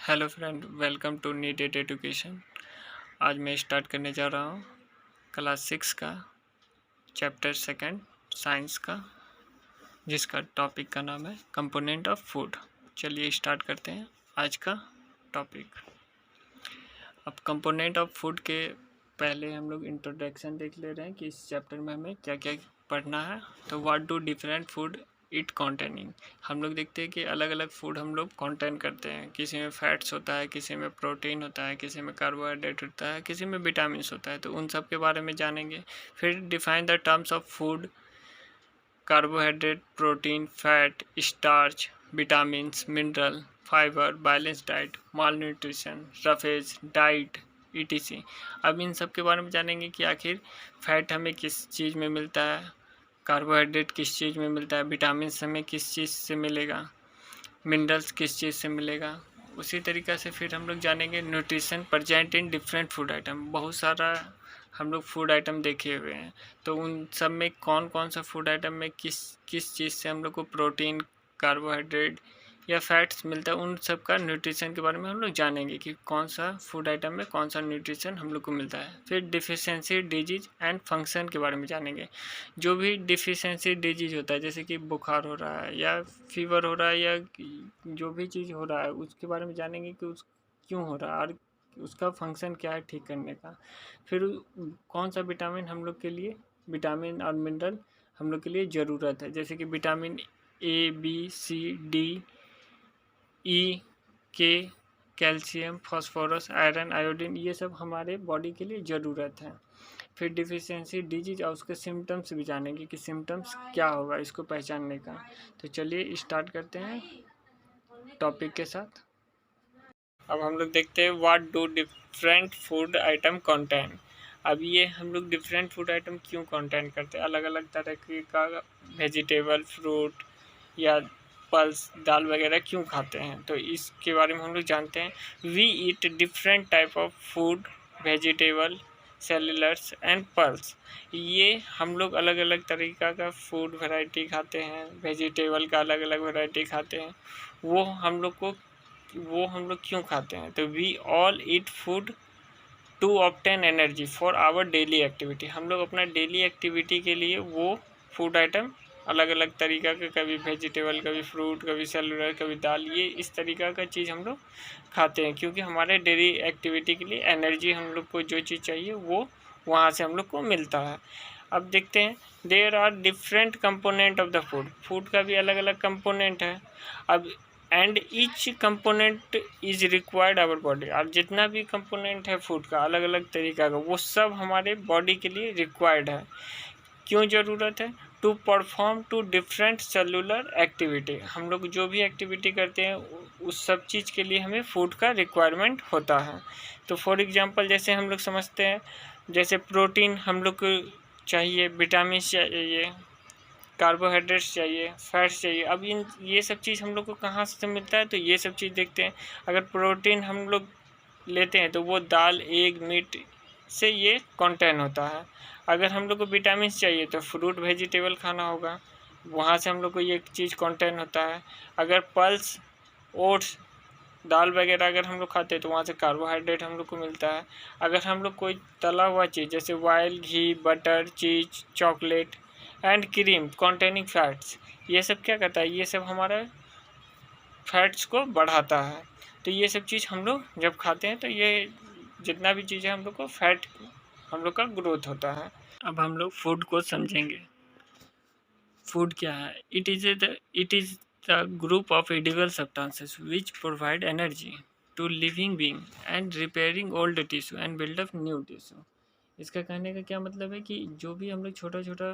Hello friend, welcome to needed education. आज मैं start करने जा रहा हूँ क्लास 6 का चैप्टर सेकंड साइंस का, जिसका टॉपिक का नाम है कंपोनेंट ऑफ फूड। चलिए स्टार्ट करते हैं आज का टॉपिक। अब कंपोनेंट ऑफ फूड के पहले हम लोग इंट्रोडक्शन देख ले रहे हैं कि इस चैप्टर में हमें क्या क्या पढ़ना है। तो what do different food it containing, हम लोग देखते हैं कि अलग अलग फूड हम लोग कॉन्टेन करते हैं। किसी में फैट्स होता है, किसी में प्रोटीन होता है, किसी में कार्बोहाइड्रेट होता है, किसी में विटामिन्स होता है। तो उन सब के बारे में जानेंगे। फिर define the terms of food, carbohydrate, protein, fat, starch, vitamins, mineral, fibre, balance diet, mall nutrition, roughage diet, etc. अब इन सब के बारे में जानेंगे कि आखिर फैट हमें किस चीज़ में मिलता है, कार्बोहाइड्रेट किस चीज़ में मिलता है, विटामिन्स हमें किस चीज़ से मिलेगा, मिनरल्स किस चीज़ से मिलेगा। उसी तरीक़ा से फिर हम लोग जानेंगे nutrition present in different food item. बहुत सारा हम लोग फूड आइटम देखे हुए हैं, तो उन सब में कौन कौन सा फूड आइटम में किस किस चीज़ से हम लोग को प्रोटीन, कार्बोहाइड्रेट या फैट्स मिलता है, उन सब का न्यूट्रिशन के बारे में हम लोग जानेंगे कि कौन सा फूड आइटम में कौन सा न्यूट्रिशन हम लोग को मिलता है। फिर डिफिशियंसी, डिजीज एंड फंक्शन के बारे में जानेंगे। जो भी डिफिशियंसी डिजीज होता है, जैसे कि बुखार हो रहा है या फीवर हो रहा है या जो भी चीज़ हो रहा है, उसके बारे में जानेंगे कि उस क्यों हो रहा है और उसका फंक्शन क्या है ठीक करने का। फिर कौन सा विटामिन हम लोग के लिए, विटामिन और मिनरल हम लोग के लिए ज़रूरत है, जैसे कि vitamin A, B, C, D, E, K, calcium, phosphorus, iron, iodine, ये सब हमारे बॉडी के लिए ज़रूरत है। फिर डिफिशियंसी डिजीज और उसके सिम्टम्स भी जानेंगे कि सिम्टम्स क्या होगा इसको पहचानने का। तो चलिए स्टार्ट करते हैं टॉपिक के साथ। अब हम लोग देखते हैं what do different food atom contain. अब ये हम लोग डिफरेंट फूड आइटम क्यों कंटेन करते हैं, अलग अलग तरह का वेजिटेबल, फ्रूट या पल्स, दाल वगैरह क्यों खाते हैं, तो इसके बारे में हम लोग जानते हैं। We eat different type of food, vegetable, cereals and pulse. ये हम लोग अलग अलग तरीक़ा का फूड वैरायटी खाते हैं, वेजिटेबल का अलग अलग वैरायटी खाते हैं। वो हम लोग क्यों खाते हैं, तो we all eat food to obtain energy for our daily activity. हम लोग अपना डेली एक्टिविटी के लिए वो फूड आइटम अलग अलग तरीक़ा का, कभी वेजिटेबल, कभी फ्रूट, कभी सेलुलर, कभी दाल, ये इस तरीक़ा का चीज़ हम लोग खाते हैं, क्योंकि हमारे डेली एक्टिविटी के लिए एनर्जी हम लोग को जो चीज़ चाहिए वो वहाँ से हम लोग को मिलता है। अब देखते हैं, there are different component of the food. Food का भी अलग अलग कंपोनेंट है। अब and each component is required our body. और जितना भी कंपोनेंट है फूड का अलग अलग तरीका का, वो सब हमारे बॉडी के लिए रिक्वायर्ड है। क्यों ज़रूरत है, to perform to different cellular activity. हम लोग जो भी एक्टिविटी करते हैं उस सब चीज़ के लिए हमें फूड का रिक्वायरमेंट होता है। तो फॉर एग्जांपल जैसे हम लोग समझते हैं, जैसे प्रोटीन हम लोग को चाहिए, विटामिन चाहिए, कार्बोहाइड्रेट्स चाहिए, फैट्स चाहिए। अब ये सब चीज़ हम लोग को कहाँ से मिलता है, तो ये सब चीज़ देखते हैं। अगर प्रोटीन हम लोग लेते हैं तो वो दाल, एग, मीट से ये कंटेन होता है। अगर हम लोग को विटामिन चाहिए तो फ्रूट, वेजिटेबल खाना होगा, वहाँ से हम लोग को ये चीज़ कंटेन होता है। अगर पल्स, ओट्स, दाल वगैरह अगर हम लोग खाते हैं तो वहाँ से कार्बोहाइड्रेट हम लोग को मिलता है। अगर हम लोग कोई तला हुआ चीज़ जैसे oil, ghee, butter, cheese, chocolate and cream containing fats, ये सब क्या करता है, ये सब हमारा फैट्स को बढ़ाता है। तो ये सब चीज़ हम लोग जब खाते हैं तो ये जितना भी चीज़ है हम लोग को फैट, हम लोग का ग्रोथ होता है। अब हम लोग फूड को समझेंगे। फूड क्या है, it is the group of edible substances which provide energy to living being and repairing old tissue and build up new tissue. इसका कहने का क्या मतलब है कि जो भी हम लोग छोटा छोटा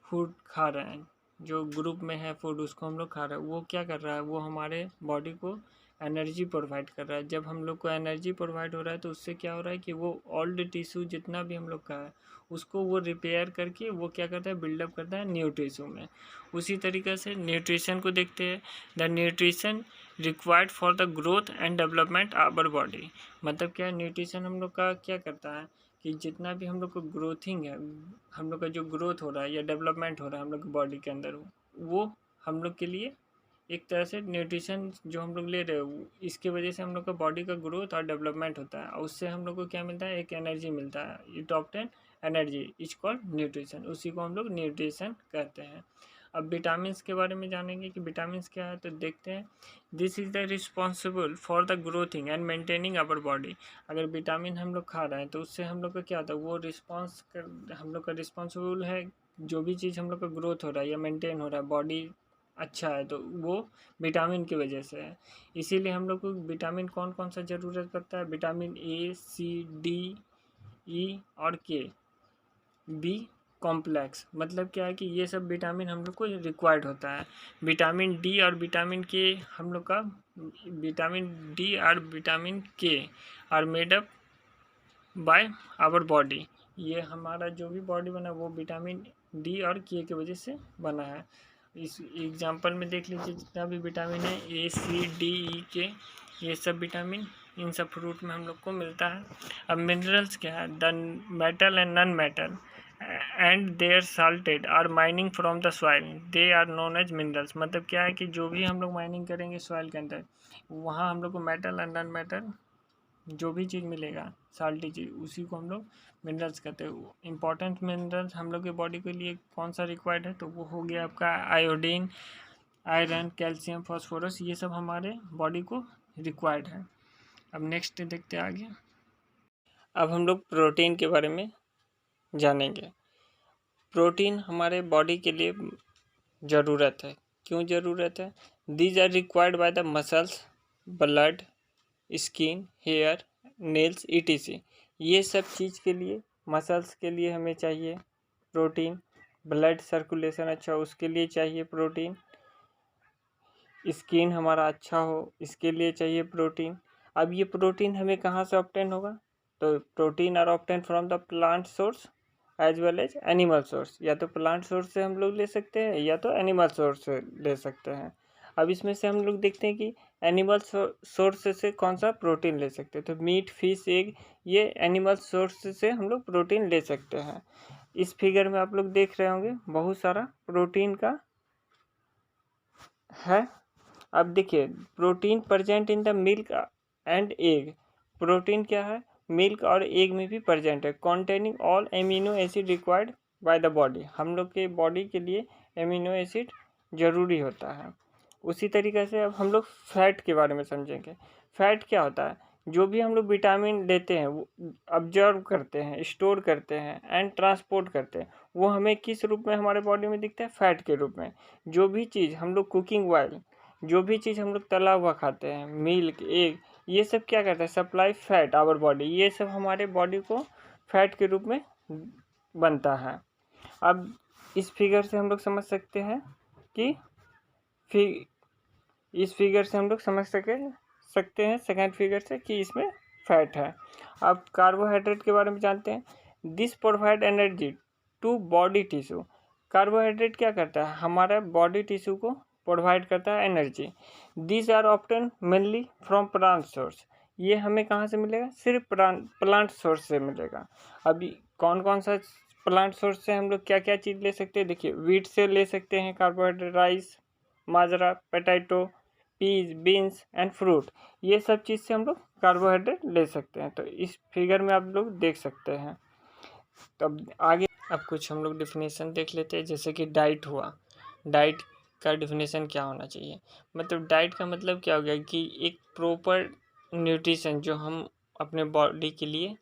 फूड खा रहे हैं, जो ग्रुप में है फूड उसको हम लोग खा रहे हैं, वो क्या कर रहा है, वो हमारे बॉडी को एनर्जी प्रोवाइड कर रहा है। जब हम लोग को एनर्जी प्रोवाइड हो रहा है तो उससे क्या हो रहा है कि वो ओल्ड टिश्यू जितना भी हम लोग का है उसको वो रिपेयर करके वो क्या करता है, बिल्डअप करता है न्यू टिश्यू में। उसी तरीके से न्यूट्रिशन को देखते हैं। The nutrition required for the growth and development our body. मतलब क्या, न्यूट्रिशन हम लोग का क्या करता है कि जितना भी हम लोग को ग्रोथिंग है, हम लोग का जो ग्रोथ हो रहा है या डेवलपमेंट हो रहा है हम लोग की बॉडी के अंदर, वो हम लोग के लिए एक तरह से न्यूट्रिशन जो हम लोग ले रहे हैं इसके वजह से हम लोग का बॉडी का ग्रोथ और डेवलपमेंट होता है और उससे हम लोग को क्या मिलता है, एक एनर्जी मिलता है। It obtain energy is called nutrition, उसी को हम लोग न्यूट्रिशन कहते हैं। अब विटामिन के बारे में जानेंगे कि विटामिन क्या है, तो देखते हैं। This is the responsible for the growthing and maintaining our body. अगर विटामिन हम लोग खा रहे हैं तो उससे हम लोग का क्या होता है, वो रिस्पॉन्स कर हम लोग का रिस्पॉन्सिबल है। जो भी चीज़ हम लोग का ग्रोथ हो रहा है या मेंटेन हो रहा है, बॉडी अच्छा है, तो वो विटामिन की वजह से है। इसीलिए हम लोग को विटामिन कौन कौन सा ज़रूरत पड़ता है, विटामिन ए, सी, डी, ई और के, बी कॉम्प्लेक्स। मतलब क्या है कि ये सब विटामिन हम लोग को रिक्वायर्ड होता है। विटामिन डी और विटामिन के हम लोग का विटामिन डी और vitamin K are made up by our body. ये हमारा जो भी बॉडी बना वो विटामिन डी और के की वजह से बना है। इस एग्जांपल में देख लीजिए, जितना भी विटामिन है ए, सी, डी, ई, के, ये सब विटामिन इन सब फ्रूट में हम लोग को मिलता है। अब मिनरल्स क्या है, the metal and non metal and their salted are mining from the soil, they are known as minerals. मतलब क्या है कि जो भी हम लोग माइनिंग करेंगे सॉइल के अंदर, वहाँ हम लोग को मेटल एंड नॉन मेटल जो भी चीज़ मिलेगा, साल्टी चीज़, उसी को हम लोग मिनरल्स कहते हैं। इंपॉर्टेंट मिनरल्स हम लोग के बॉडी के लिए कौन सा रिक्वायर्ड है, तो वो हो गया आपका आयोडीन, आयरन, कैल्शियम, फास्फोरस, ये सब हमारे बॉडी को रिक्वायर्ड है। अब नेक्स्ट देखते हैं आगे। अब हम लोग प्रोटीन के बारे में जानेंगे। प्रोटीन हमारे बॉडी के लिए ज़रूरत है। क्यों ज़रूरत है? These are required by the muscles, blood, skin, hair, nails, ETC. ये सब चीज़ के लिए, मसल्स के लिए हमें चाहिए प्रोटीन, ब्लड सर्कुलेशन अच्छा हो उसके लिए चाहिए प्रोटीन, स्किन हमारा अच्छा हो इसके लिए चाहिए प्रोटीन। अब ये प्रोटीन हमें कहाँ से ऑब्टेन होगा, तो protein are obtain from the plant source as well as animal source. या तो प्लांट सोर्स से हम लोग ले सकते हैं या तो एनिमल सोर्स से ले सकते हैं। अब इसमें से हम लोग देखते हैं कि एनिमल सोर्स से कौन सा प्रोटीन ले सकते हैं, तो मीट, फिश, एग, ये एनिमल सोर्स से हम लोग प्रोटीन ले सकते हैं। इस फिगर में आप लोग देख रहे होंगे बहुत सारा प्रोटीन का है। अब देखिए, protein present in the milk and egg. Protein क्या है, मिल्क और एग में भी प्रेजेंट है। Containing all amino acid required by the body. हम लोग के बॉडी के लिए एमिनो एसिड ज़रूरी होता है। उसी तरीके से अब हम लोग फैट के बारे में समझेंगे। फैट क्या होता है, जो भी हम लोग विटामिन लेते हैं वो ऑब्जर्व करते हैं, स्टोर करते हैं एंड ट्रांसपोर्ट करते हैं, वो हमें किस रूप में हमारे बॉडी में दिखता है, फैट के रूप में। जो भी चीज़ हम लोग कुकिंग ऑयल, जो भी चीज़ हम लोग तला हुआ खाते हैं, मिल्क, एग, ये सब क्या करता है, सप्लाई फैट आवर बॉडी। ये सब हमारे बॉडी को फैट के रूप में बनता है। अब इस फिगर से हम लोग समझ सकते हैं कि इस फिगर से हम लोग समझ सकते हैं सेकंड फिगर से कि इसमें फैट है। अब कार्बोहाइड्रेट के बारे में जानते हैं। This provide energy to body tissue. Carbohydrate क्या करता है, हमारा बॉडी टिश्यू को प्रोवाइड करता है energy. This are obtain mainly from plant source. ये हमें कहाँ से मिलेगा, सिर्फ प्लांट सोर्स से मिलेगा। अभी कौन कौन सा प्लांट सोर्स से हम लोग क्या क्या चीज़ ले सकते हैं, देखिए, वीट से ले सकते हैं कार्बोहाइड्रेट, राइस, माजरा, potato, peas, beans and fruit, ये सब चीज़ से हम लोग कार्बोहाइड्रेट ले सकते हैं। तो इस फिगर में आप लोग देख सकते हैं। तो अब आगे अब कुछ हम लोग डिफिनेशन देख लेते हैं। जैसे कि डाइट हुआ, डाइट का डिफिनेशन क्या होना चाहिए, मतलब डाइट का मतलब क्या हो गया कि एक प्रॉपर न्यूट्रिशन जो हम अपने बॉडी के लिए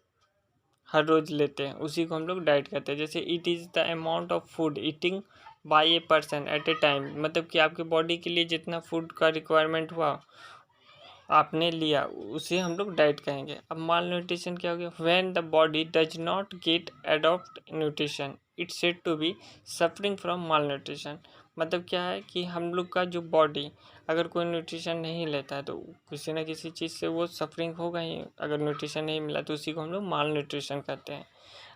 हर रोज़ लेते हैं उसी को हम लोग डाइट कहते हैं। जैसे it is the amount of food eating bye a person at A time, मतलब कि आपके बॉडी के लिए जितना फूड का रिक्वायरमेंट हुआ आपने लिया उसे हम लोग डाइट कहेंगे। अब माल न्यूट्रिशन क्या हो गया, when the body does not get adopt nutrition it's said to be suffering from malnutrition. मतलब क्या है कि हम लोग का जो बॉडी अगर कोई न्यूट्रिशन नहीं लेता है तो किसी न किसी चीज़ से वो सफरिंग होगा ही। अगर न्यूट्रिशन नहीं मिला तो उसी को हम लोग माल न्यूट्रिशन कहते हैं।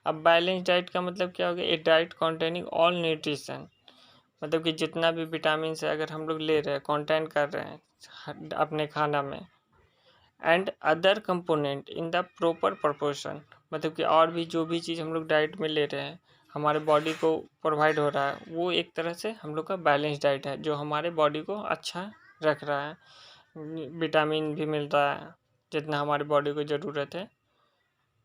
अब बैलेंस डाइट का मतलब क्या हो गया, ए डाइट कॉन्टेनिंग ऑल न्यूट्रिशन, मतलब कि जितना भी विटामिन है अगर हम लोग ले रहे हैं, कंटेन कर रहे हैं अपने खाना में, and other component in the proper proportion, मतलब कि और भी जो भी चीज़ हम लोग डाइट में ले रहे हैं हमारे बॉडी को प्रोवाइड हो रहा है, वो एक तरह से हम लोग का बैलेंस डाइट है जो हमारे बॉडी को अच्छा रख रहा है, विटामिन भी मिल रहा है जितना हमारी बॉडी को ज़रूरत है,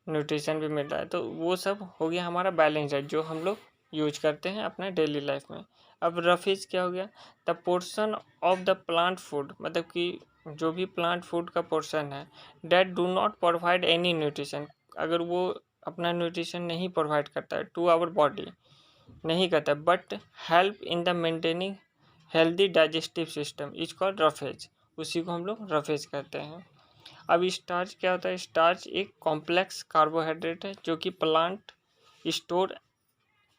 न्यूट्रिशन भी मिल रहा है। तो वो सब हो गया हमारा बैलेंस डाइट जो हम लोग यूज करते हैं अपने डेली लाइफ में। अब रफीज क्या हो गया, the portion of the plant food, मतलब कि जो भी प्लांट फूड का पोर्शन है that do not provide any nutrition, अगर वो अपना न्यूट्रिशन नहीं प्रोवाइड करता है टू आवर बॉडी, नहीं करता, but help in the maintaining healthy digestive system is called roughage, उसी को हम लोग रफेज कहते हैं। अब स्टार्च क्या होता है, स्टार्च एक कॉम्प्लेक्स कार्बोहाइड्रेट है जो कि plant store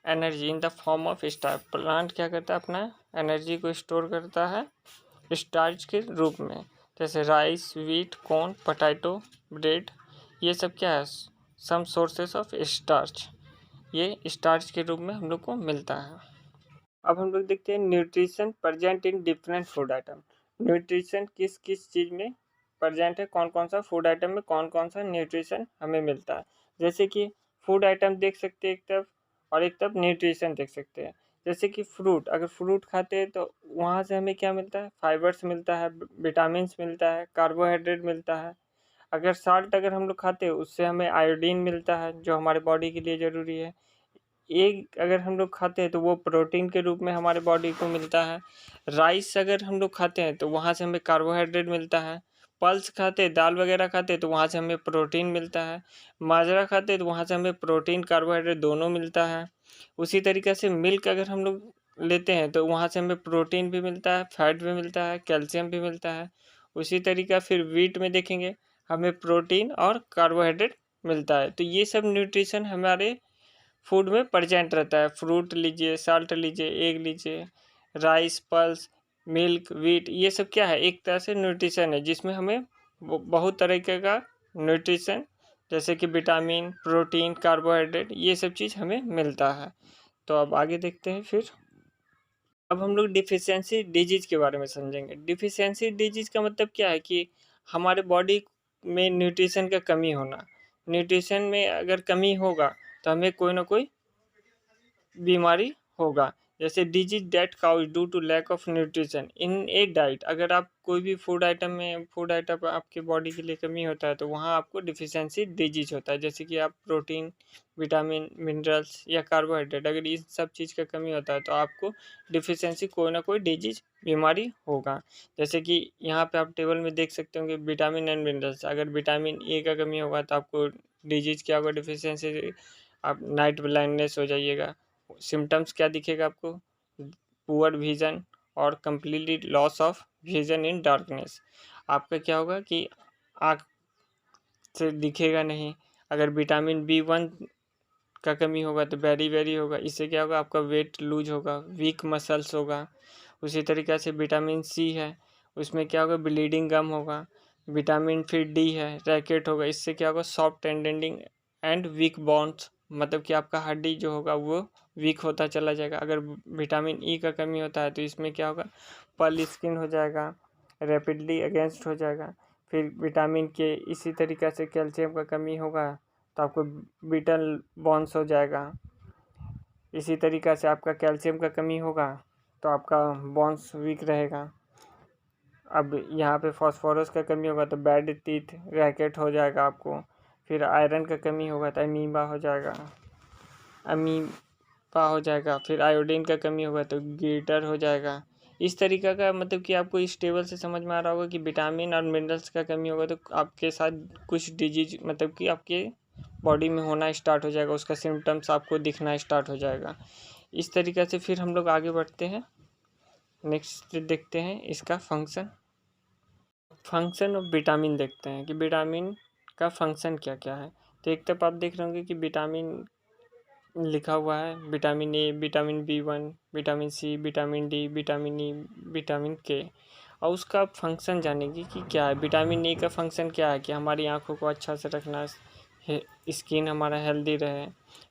energy in the form of starch, plant क्या करता है अपना एनर्जी को स्टोर करता है स्टार्च के रूप में, जैसे rice, wheat, corn, potato, bread, ये सब क्या है, सम सोर्सेस ऑफ स्टार्च, ये स्टार्च के रूप में हम लोग को मिलता है। अब हम लोग देखते हैं nutrition present in different food item, nutrition किस किस चीज़ में प्रेजेंट है, कौन कौन सा फूड आइटम में कौन कौन सा न्यूट्रिशन हमें मिलता है। जैसे कि फूड आइटम देख सकते हैं एक तरफ, और एक तरफ न्यूट्रिशन देख सकते हैं। जैसे कि फ्रूट, अगर फ्रूट खाते हैं तो वहाँ से हमें क्या मिलता है, फाइबर्स मिलता है, विटामिन मिलता है, कार्बोहाइड्रेट मिलता है। अगर साल्ट अगर हम लोग खाते हैं उससे हमें आयोडीन मिलता है जो हमारे बॉडी के लिए ज़रूरी है। एग अगर हम लोग खाते हैं तो वो प्रोटीन के रूप में हमारे बॉडी को मिलता है। राइस अगर हम लोग खाते हैं तो वहाँ से हमें कार्बोहाइड्रेट मिलता है। पल्स खाते हैं, दाल वगैरह खाते हैं तो वहाँ से हमें प्रोटीन मिलता है। माजरा खाते हैं तो वहाँ से हमें प्रोटीन कार्बोहाइड्रेट दोनों मिलता है। उसी तरीके से मिल्क अगर हम लोग लेते हैं तो वहाँ से हमें प्रोटीन भी मिलता है, फैट भी मिलता है, कैल्शियम भी मिलता है। उसी तरीका फिर वीट में देखेंगे, हमें प्रोटीन और कार्बोहाइड्रेट मिलता है। तो ये सब न्यूट्रिशन हमारे फूड में प्रेजेंट रहता है। फ्रूट लीजिए, साल्ट लीजिए, एग लीजिए, राइस, पल्स, मिल्क, वीट, ये सब क्या है, एक तरह से न्यूट्रिशन है जिसमें हमें बहुत तरीके का न्यूट्रिशन जैसे कि विटामिन, प्रोटीन, कार्बोहाइड्रेट, ये सब चीज़ हमें मिलता है। तो अब आगे देखते हैं फिर। अब हम लोग डिफिशियंसी डिजीज़ के बारे में समझेंगे। डिफिशियंसी डिजीज़ का मतलब क्या है कि हमारे बॉडी में न्यूट्रिशन का कमी होना। न्यूट्रिशन में अगर कमी होगा तो हमें कोई ना कोई बीमारी होगा। जैसे disease that cause due to lack of nutrition in a diet, अगर आप कोई भी फूड आइटम आपके बॉडी के लिए कमी होता है तो वहाँ आपको डिफिशियंसी डिजीज होता है। जैसे कि आप प्रोटीन, विटामिन, मिनरल्स या कार्बोहाइड्रेट, अगर इस सब चीज़ का कमी होता है तो आपको डिफिशियंसी कोई ना कोई डिजीज बीमारी होगा। जैसे कि यहाँ पे आप टेबल में देख सकते होंगे विटामिन एंड मिनरल्स, अगर विटामिन ए का कमी होगा तो आपको डिजीज क्या होगा, डिफिशियंसी, आप नाइट ब्लाइंडनेस हो जाइएगा। सिम्टम्स क्या दिखेगा आपको, पुअर विजन और completely loss of vision in darkness, आपका क्या होगा कि आँख से दिखेगा नहीं। अगर विटामिन B1 का कमी होगा तो वेरी वेरी होगा, इससे क्या होगा, आपका वेट लूज होगा, वीक मसल्स होगा। उसी तरीक़े से विटामिन C है, उसमें क्या होगा, ब्लीडिंग गम होगा। विटामिन फिर D है, रैकेट होगा, इससे क्या होगा, सॉफ्ट टेंडेंडिंग एंड वीक बोन्स, मतलब कि आपका हड्डी जो होगा वो वीक होता चला जाएगा। अगर विटामिन E का कमी होता है तो इसमें क्या होगा, पल स्किन हो जाएगा, रैपिडली अगेंस्ट हो जाएगा। फिर विटामिन के इसी तरीक़े से कैल्शियम का कमी होगा तो आपको ब्रिटल बोन्स हो जाएगा। इसी तरीक़ा से आपका कैल्शियम का कमी होगा तो आपका बोन्स वीक रहेगा। अब यहाँ पे फास्फोरस का कमी होगा तो बैड टीथ, रैकेट हो जाएगा आपको। फिर आयरन का कमी होगा तो अमीबा हो जाएगा, फिर आयोडीन का कमी होगा तो गिल्टर हो जाएगा। इस तरीक़ा का, मतलब कि आपको इस टेबल से समझ में आ रहा होगा कि विटामिन और मिनरल्स का कमी होगा तो आपके साथ कुछ डिजीज, मतलब कि आपके बॉडी में होना स्टार्ट हो जाएगा, उसका सिम्टम्स आपको दिखना स्टार्ट हो जाएगा। इस तरीक़े से फिर हम लोग आगे बढ़ते हैं, नेक्स्ट देखते हैं इसका फंक्शन ऑफ विटामिन देखते हैं कि विटामिन का फंक्शन क्या क्या है। तो एक तरफ आप देख रहे होंगे कि विटामिन लिखा हुआ है, vitamin A, vitamin B1, vitamin C, vitamin D, vitamin E, vitamin K, और उसका फंक्शन जानेंगे कि क्या है। विटामिन ए का फंक्शन क्या है कि हमारी आँखों को अच्छा से रखना, स्किन हमारा हेल्दी रहे।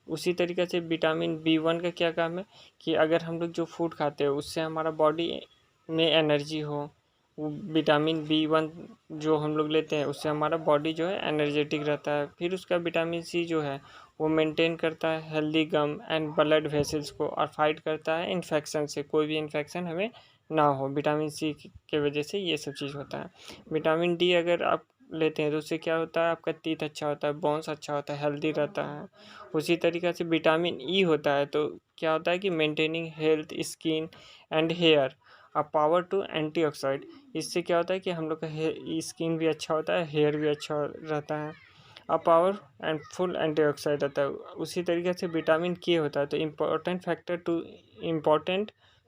उसी तरीके से विटामिन B1 का क्या काम है कि अगर हम लोग जो फूड खाते हैं उससे हमारा बॉडी में एनर्जी हो, वो विटामिन B1 जो हम लोग लेते हैं उससे हमारा बॉडी जो है एनर्जेटिक रहता है। फिर उसका विटामिन C जो है वो मेंटेन करता है healthy gum and blood vessels को, और फाइट करता है इन्फेक्शन से, कोई भी इन्फेक्शन हमें ना हो। विटामिन सी के वजह से ये सब चीज़ होता है। विटामिन डी अगर आप लेते हैं तो उससे क्या होता है, आपका टीथ अच्छा होता है, बोन्स अच्छा होता है, हेल्दी रहता है। उसी तरीक़े से विटामिन ई होता है तो क्या होता है कि maintaining health skin and hair a power to antioxidant. इससे क्या होता है कि हम लोग का स्किन भी अच्छा होता है, हेयर भी अच्छा रहता है। A power and full antioxidant रहता है। उसी तरीके से विटामिन के होता है तो important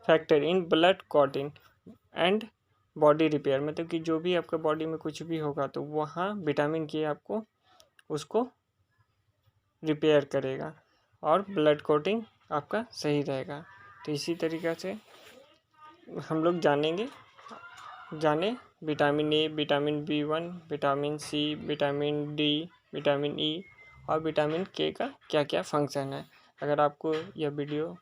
factor in blood clotting and body repair. मतलब कि जो भी आपका बॉडी में कुछ भी होगा तो वहाँ विटामिन के आपको उसको रिपेयर करेगा और ब्लड क्लॉटिंग आपका सही रहेगा। तो इसी तरीक़े से हम लोग जाने vitamin A, vitamin B1, vitamin C, vitamin D, vitamin E और विटामिन के का क्या क्या फंक्शन है। अगर आपको यह वीडियो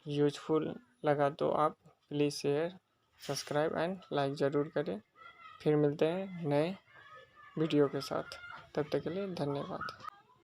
यूजफुल लगा तो आप please share, subscribe and like ज़रूर करें। फिर मिलते हैं नए वीडियो के साथ, तब तक के लिए धन्यवाद।